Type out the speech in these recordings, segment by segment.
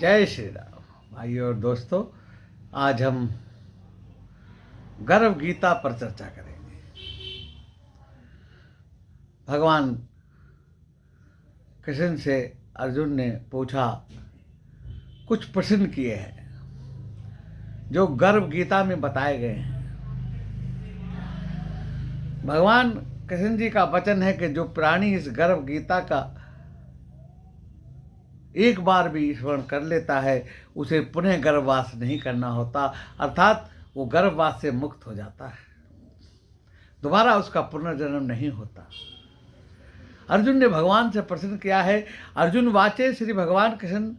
जय श्री राम। भाइयों और दोस्तों, आज हम गर्व गीता पर चर्चा करेंगे। भगवान कृष्ण से अर्जुन ने पूछा, कुछ प्रश्न किए हैं जो गर्व गीता में बताए गए हैं। भगवान कृष्ण जी का वचन है कि जो प्राणी इस गर्व गीता का एक बार भी स्मरण कर लेता है उसे पुनः गर्भवास नहीं करना होता, अर्थात वो गर्भवास से मुक्त हो जाता है, दोबारा उसका पुनर्जन्म नहीं होता। अर्जुन ने भगवान से प्रश्न किया है। अर्जुन वाचे श्री भगवान कृष्ण,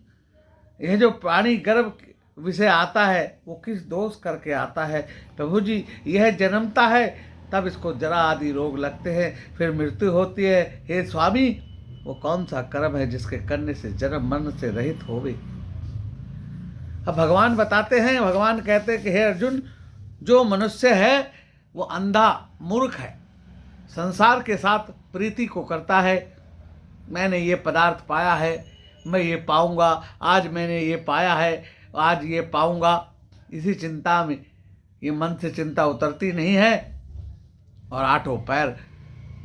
यह जो प्राणी गर्भ विषय आता है वो किस दोष करके आता है? प्रभु जी, यह जन्मता है तब इसको जरा आदि रोग लगते हैं, फिर मृत्यु होती है। हे स्वामी, वो कौन सा कर्म है जिसके करने से जन्म मरण से रहित होवे? अब भगवान बताते हैं, भगवान कहते हैं कि हे अर्जुन, जो मनुष्य है वो अंधा मूर्ख है, संसार के साथ प्रीति को करता है। मैंने ये पदार्थ पाया है, मैं ये पाऊंगा, आज मैंने ये पाया है, आज ये पाऊंगा, इसी चिंता में ये मन से चिंता उतरती नहीं है और आठों पैर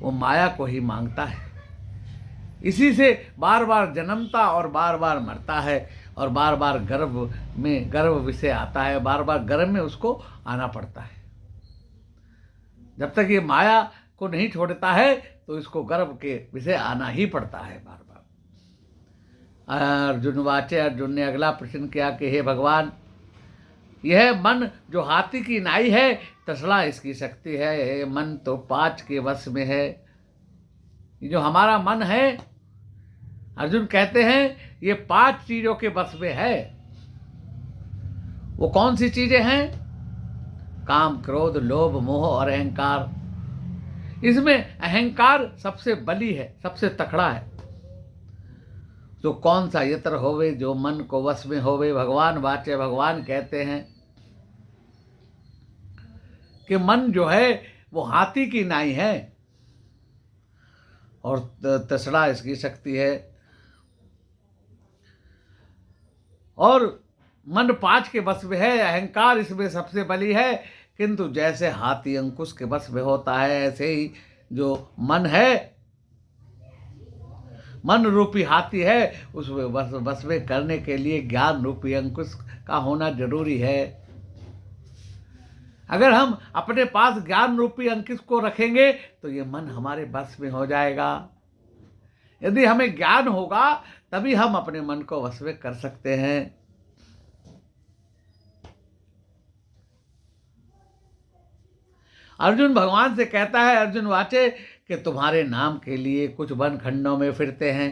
वो माया को ही मांगता है। इसी से बार बार जन्मता और बार बार मरता है और बार बार गर्भ विषय आता है, बार बार गर्भ में उसको आना पड़ता है। जब तक ये माया को नहीं छोड़ता है तो इसको गर्भ के विषय आना ही पड़ता है बार बार। अर्जुन वाचे, अर्जुन ने अगला प्रश्न किया कि हे भगवान, यह मन जो हाथी की नाई है, तसला इसकी शक्ति है। ये मन तो 5 के वश में है। ये जो हमारा मन है, अर्जुन कहते हैं, ये 5 चीजों के वश में है। वो कौन सी चीजें हैं? काम, क्रोध, लोभ, मोह और अहंकार। इसमें अहंकार सबसे बली है, सबसे तकड़ा है। जो कौन सा यत्र होवे, जो मन को वश में होवे। भगवान वाचे, भगवान कहते हैं कि मन जो है वो हाथी की नाई है और तसड़ा इसकी शक्ति है। और मन 5 के वश में है, अहंकार इसमें सबसे बली है। किंतु जैसे हाथी अंकुश के वश में होता है, ऐसे ही जो मन है, मन रूपी हाथी है, उसमें वश में करने के लिए ज्ञान रूपी अंकुश का होना जरूरी है। अगर हम अपने पास ज्ञान रूपी अंकुश को रखेंगे तो ये मन हमारे वश में हो जाएगा। यदि हमें ज्ञान होगा तभी हम अपने मन को वश में कर सकते हैं। अर्जुन भगवान से कहता है, अर्जुन वाचे, कि तुम्हारे नाम के लिए कुछ वन खंडों में फिरते हैं,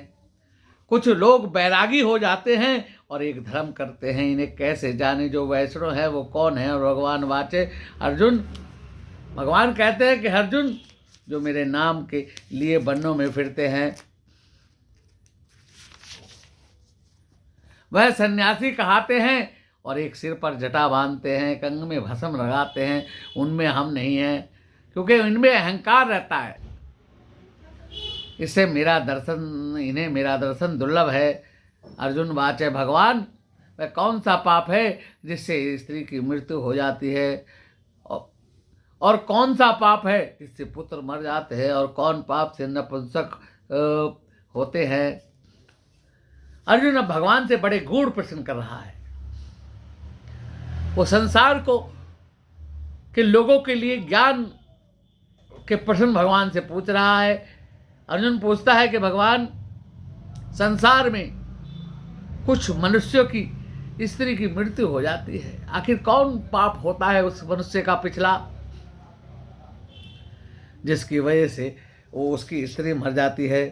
कुछ लोग बैरागी हो जाते हैं और एक धर्म करते हैं। इन्हें कैसे जाने? जो वैष्णव है वो कौन है? और भगवान वाचे, अर्जुन, भगवान कहते हैं कि अर्जुन, जो मेरे नाम के लिए वनों में फिरते हैं वह सन्यासी कहाते हैं और एक सिर पर जटा बांधते हैं, एक अंग में भस्म लगाते हैं। उनमें हम नहीं हैं, क्योंकि इनमें अहंकार रहता है। इससे इन्हें मेरा दर्शन दुर्लभ है। अर्जुन वाचे, भगवान, वह कौन सा पाप है जिससे स्त्री की मृत्यु हो जाती है, और कौन सा पाप है जिससे पुत्र मर जाते हैं, और कौन पाप से नपुंसक होते हैं? अर्जुन अब भगवान से बड़े गूढ़ प्रश्न कर रहा है। वो संसार को के लोगों के लिए ज्ञान के प्रश्न भगवान से पूछ रहा है। अर्जुन पूछता है कि भगवान, संसार में कुछ मनुष्यों की स्त्री की मृत्यु हो जाती है, आखिर कौन पाप होता है उस मनुष्य का पिछला, जिसकी वजह से वो उसकी स्त्री मर जाती है?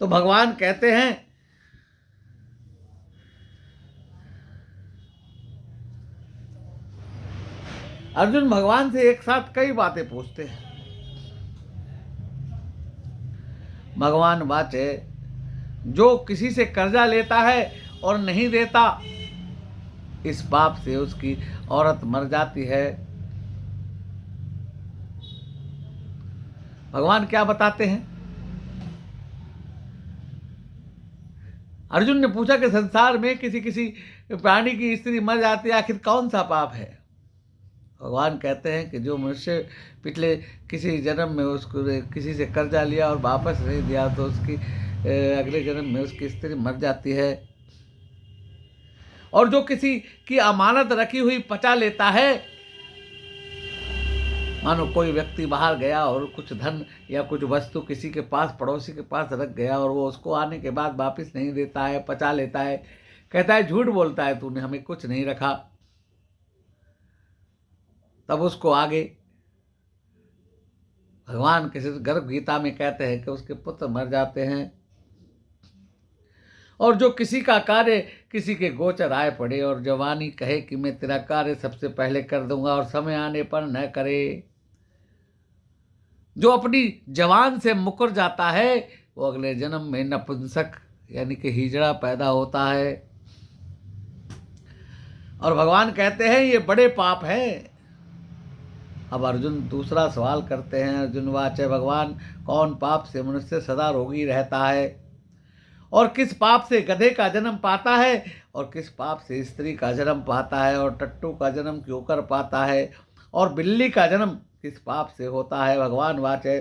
तो भगवान कहते हैं, अर्जुन भगवान से एक साथ कई बातें पूछते हैं। भगवान वाचे, जो किसी से कर्जा लेता है और नहीं देता, इस पाप से उसकी औरत मर जाती है। भगवान क्या बताते हैं? अर्जुन ने पूछा कि संसार में किसी किसी प्राणी की स्त्री मर जाती है, आखिर कौन सा पाप है? भगवान कहते हैं कि जो मनुष्य पिछले किसी जन्म में उसको किसी से कर्जा लिया और वापस नहीं दिया तो उसकी अगले जन्म में उसकी स्त्री मर जाती है। और जो किसी की अमानत रखी हुई पचा लेता है, मानो कोई व्यक्ति बाहर गया और कुछ धन या कुछ वस्तु किसी के पास, पड़ोसी के पास रख गया और वो उसको आने के बाद वापस नहीं देता है, पचा लेता है, कहता है झूठ बोलता है, तूने हमें कुछ नहीं रखा। तब उसको आगे भगवान किसी गर्भ गीता में कहते हैं कि उसके पुत्र मर जाते हैं। और जो किसी का कार्य किसी के गोचर आए पड़े और जवानी कहे कि मैं तेरा कार्य सबसे पहले कर दूंगा और समय आने पर न करे, जो अपनी जवान से मुकर जाता है वो अगले जन्म में नपुंसक यानी कि हिजड़ा पैदा होता है। और भगवान कहते हैं ये बड़े पाप है। अब अर्जुन दूसरा सवाल करते हैं। अर्जुन वाच भगवान, कौन पाप से मनुष्य सदा रोगी रहता है? और किस पाप से गधे का जन्म पाता है? और किस पाप से स्त्री का जन्म पाता है? और टट्टू का जन्म क्यों कर पाता है? और बिल्ली का जन्म किस पाप से होता है? भगवान वाचे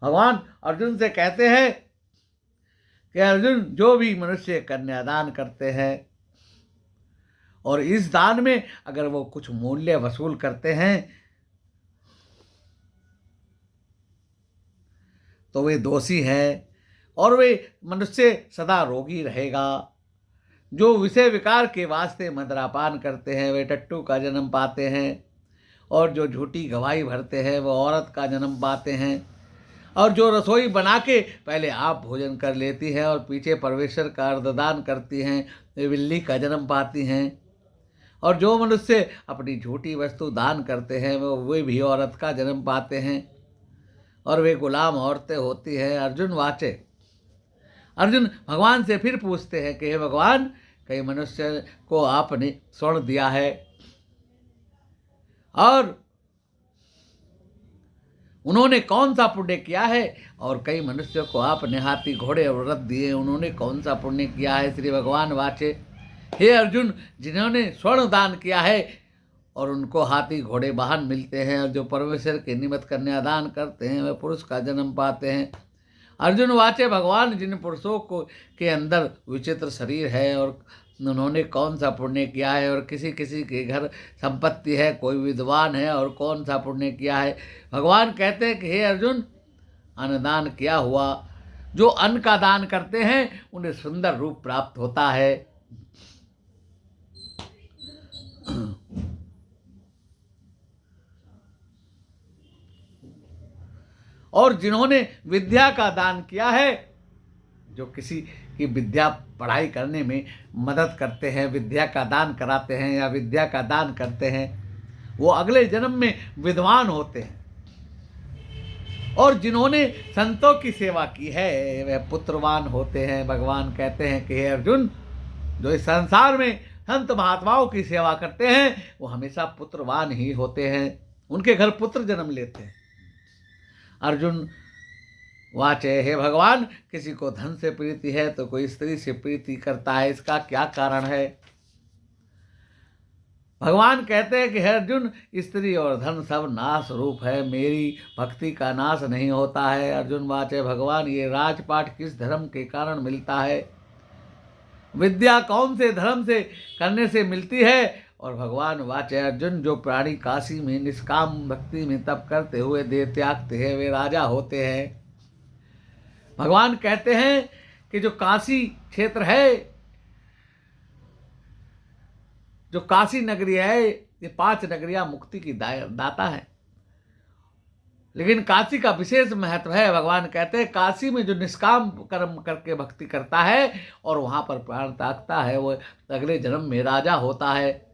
भगवान अर्जुन से कहते हैं कि अर्जुन, जो भी मनुष्य कन्यादान करते हैं और इस दान में अगर वो कुछ मूल्य वसूल करते हैं तो वे दोषी हैं और वे मनुष्य सदा रोगी रहेगा। जो विषय विकार के वास्ते मदिरापान करते हैं वे टट्टू का जन्म पाते हैं। और जो झूठी गवाही भरते हैं वो औरत का जन्म पाते हैं। और जो रसोई बना के पहले आप भोजन कर लेती हैं और पीछे परमेश्वर का अर्धदान करती हैं वे बिल्ली का जन्म पाती हैं। और जो मनुष्य अपनी झूठी वस्तु दान करते हैं वे भी औरत का जन्म पाते हैं और वे गुलाम औरतें होती हैं। अर्जुन वाचे अर्जुन भगवान से फिर पूछते हैं कि हे भगवान, कई मनुष्य को आपने स्वर्ण दिया है और उन्होंने कौन सा पुण्य किया है? और कई मनुष्यों को आपने हाथी घोड़े और रथ दिए, उन्होंने कौन सा पुण्य किया है? श्री भगवान वाचे, हे अर्जुन, जिन्होंने स्वर्ण दान किया है और उनको हाथी घोड़े वाहन मिलते हैं और जो परमेश्वर के निमित्त कन्यादान करते हैं वे पुरुष का जन्म पाते हैं। अर्जुन वाचे भगवान, जिन पुरुषों को के अंदर विचित्र शरीर है और उन्होंने कौन सा पुण्य किया है? और किसी किसी के घर संपत्ति है, कोई विद्वान है और कौन सा पुण्य किया है? भगवान कहते हैं कि हे अर्जुन, अन्नदान किया हुआ, जो अन्न का दान करते हैं उन्हें सुंदर रूप प्राप्त होता है। और जिन्होंने विद्या का दान किया है, जो किसी की विद्या पढ़ाई करने में मदद करते हैं, विद्या का दान कराते हैं या विद्या का दान करते हैं, वो अगले जन्म में विद्वान होते हैं। और जिन्होंने संतों की सेवा की है वह पुत्रवान होते हैं। भगवान कहते हैं कि हे अर्जुन, जो इस संसार में संत महात्माओं की सेवा करते हैं वो हमेशा पुत्रवान ही होते हैं, उनके घर पुत्र जन्म लेते हैं। अर्जुन वाचे, हे भगवान, किसी को धन से प्रीति है तो कोई स्त्री से प्रीति करता है, इसका क्या कारण है? भगवान कहते हैं कि हे अर्जुन, स्त्री और धन सब नाश रूप है, मेरी भक्ति का नाश नहीं होता है। अर्जुन वाचे भगवान, ये राजपाट किस धर्म के कारण मिलता है? विद्या कौन से धर्म से करने से मिलती है? और भगवान वाचे अर्जुन, जो प्राणी काशी में निष्काम भक्ति में तप करते हुए देह त्यागते हैं वे राजा होते हैं। भगवान कहते हैं कि जो काशी क्षेत्र है, जो काशी नगरी है, ये 5 नगरियां मुक्ति की दाता है, लेकिन काशी का विशेष महत्व है। भगवान कहते हैं काशी में जो निष्काम कर्म करके भक्ति करता है और वहां पर प्राण त्यागता है वो अगले जन्म में राजा होता है।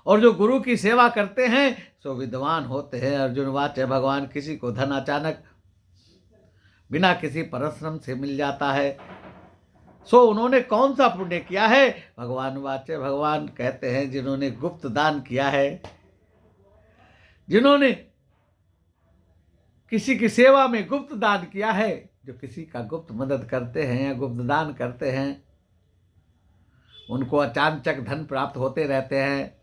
और जो गुरु की सेवा करते हैं सो विद्वान होते हैं। अर्जुन वाच, भगवान, किसी को धन अचानक बिना किसी परिश्रम से मिल जाता है, सो उन्होंने कौन सा पुण्य किया है? भगवान वाचे, भगवान कहते हैं जिन्होंने गुप्त दान किया है, जिन्होंने किसी की सेवा में गुप्त दान किया है, जो किसी का गुप्त मदद करते हैं या गुप्त दान करते हैं, उनको अचानचक धन प्राप्त होते रहते हैं।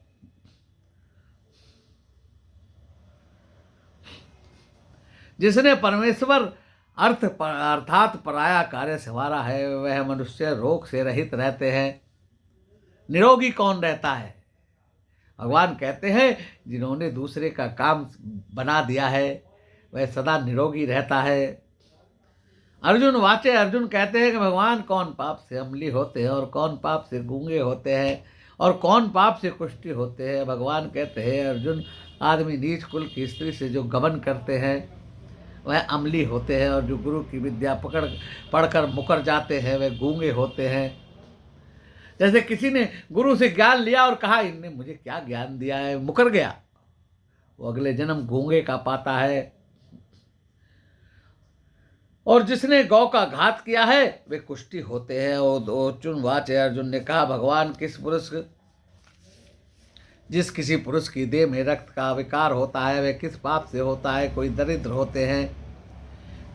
जिसने परमेश्वर अर्थात पराया कार्य संवारा है, वह मनुष्य रोग से रहित रहते हैं। निरोगी कौन रहता है? भगवान कहते हैं जिन्होंने दूसरे का काम बना दिया है, वह सदा निरोगी रहता है। अर्जुन वाचे, अर्जुन कहते हैं कि भगवान कौन पाप से अम्ली होते हैं और कौन पाप से गूंगे होते हैं और कौन पाप से कुष्ठी होते हैं। भगवान कहते हैं अर्जुन, आदमी नीच कुल की स्त्री से जो गमन करते हैं वह अम्ली होते हैं, और जो गुरु की विद्या पढ़कर मुकर जाते हैं वह गूंगे होते हैं। जैसे किसी ने गुरु से ज्ञान लिया और कहा इनने मुझे क्या ज्ञान दिया है, मुकर गया, वो अगले जन्म गूंगे का पाता है। और जिसने गौ का घात किया है वे कुष्ठी होते हैं। और अर्जुन वाचे, अर्जुन ने कहा भगवान जिस किसी पुरुष की देह में रक्त का विकार होता है वह किस पाप से होता है? कोई दरिद्र होते हैं,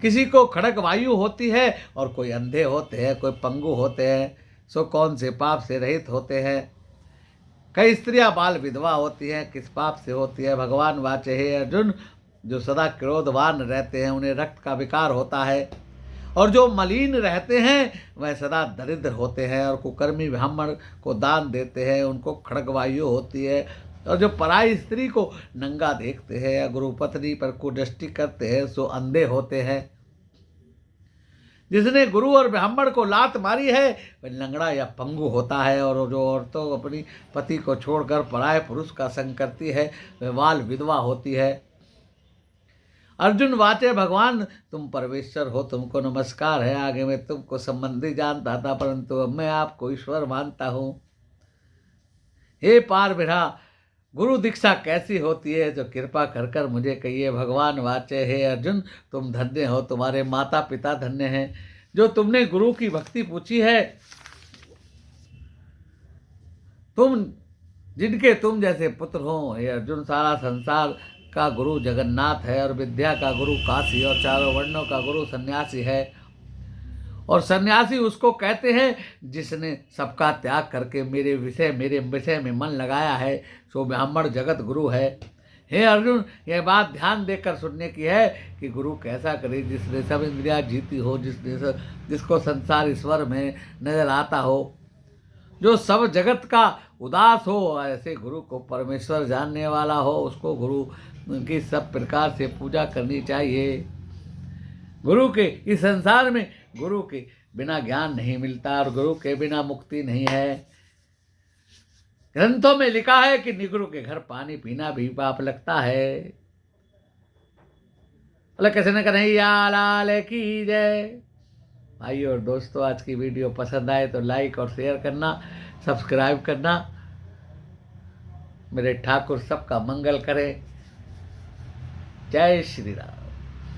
किसी को खड़ग वायु होती है और कोई अंधे होते हैं, कोई पंगु होते हैं। सो कौन से पाप से रहित होते हैं? कई स्त्रियां बाल विधवा होती हैं, किस पाप से होती है? भगवान वाचे, हे अर्जुन, जो सदा क्रोधवान रहते हैं उन्हें रक्त का विकार होता है, और जो मलिन रहते हैं वह सदा दरिद्र होते हैं, और कुकर्मी ब्राह्मण को दान देते हैं उनको खड़गवायु होती है, और जो पराई स्त्री को नंगा देखते हैं या गुरुपत्नी पर कुदृष्टि करते हैं सो अंधे होते हैं। जिसने गुरु और ब्राह्मण को लात मारी है वह लंगड़ा या पंगु होता है, और जो औरतों अपनी पति को छोड़कर पराये पुरुष का संग करती है वह बाल विधवा होती है। अर्जुन वाचे, भगवान तुम परमेश्वर हो, तुमको नमस्कार है। आगे मैं तुमको संबंधी जानता था परंतु अब मैं आपको ईश्वर मानता हूँ। हे पार बिरा, गुरु दीक्षा कैसी होती है? जो कृपा कर कर मुझे कहिए। भगवान वाचे, हे अर्जुन तुम धन्य हो, तुम्हारे माता पिता धन्य हैं जो तुमने गुरु की भक्ति पूछी है। जिनके तुम जैसे पुत्र हो। हे अर्जुन, सारा संसार का गुरु जगन्नाथ है, और विद्या का गुरु काशी, और चारों वर्णों का गुरु सन्यासी है। और सन्यासी उसको कहते हैं जिसने सबका त्याग करके मेरे विषय में मन लगाया है, सो ब्राह्मण जगत गुरु है। हे अर्जुन, यह बात ध्यान देकर सुनने की है कि गुरु कैसा करे? जिसने सब इंद्रियां जीती हो, जिसको संसार ईश्वर में नजर आता हो, जो सब जगत का उदास हो, ऐसे गुरु को परमेश्वर जानने वाला हो, उसको गुरु की सब प्रकार से पूजा करनी चाहिए। गुरु के इस संसार में गुरु के बिना ज्ञान नहीं मिलता, और गुरु के बिना मुक्ति नहीं है। ग्रंथों में लिखा है कि निगुरु के घर पानी पीना भी पाप लगता है। बोले कृष्ण कन्हैया लाल की जय। भाई और दोस्तों, आज की वीडियो पसंद आए तो लाइक और शेयर करना, सब्सक्राइब करना। मेरे ठाकुर सबका मंगल करे। जय श्री राम।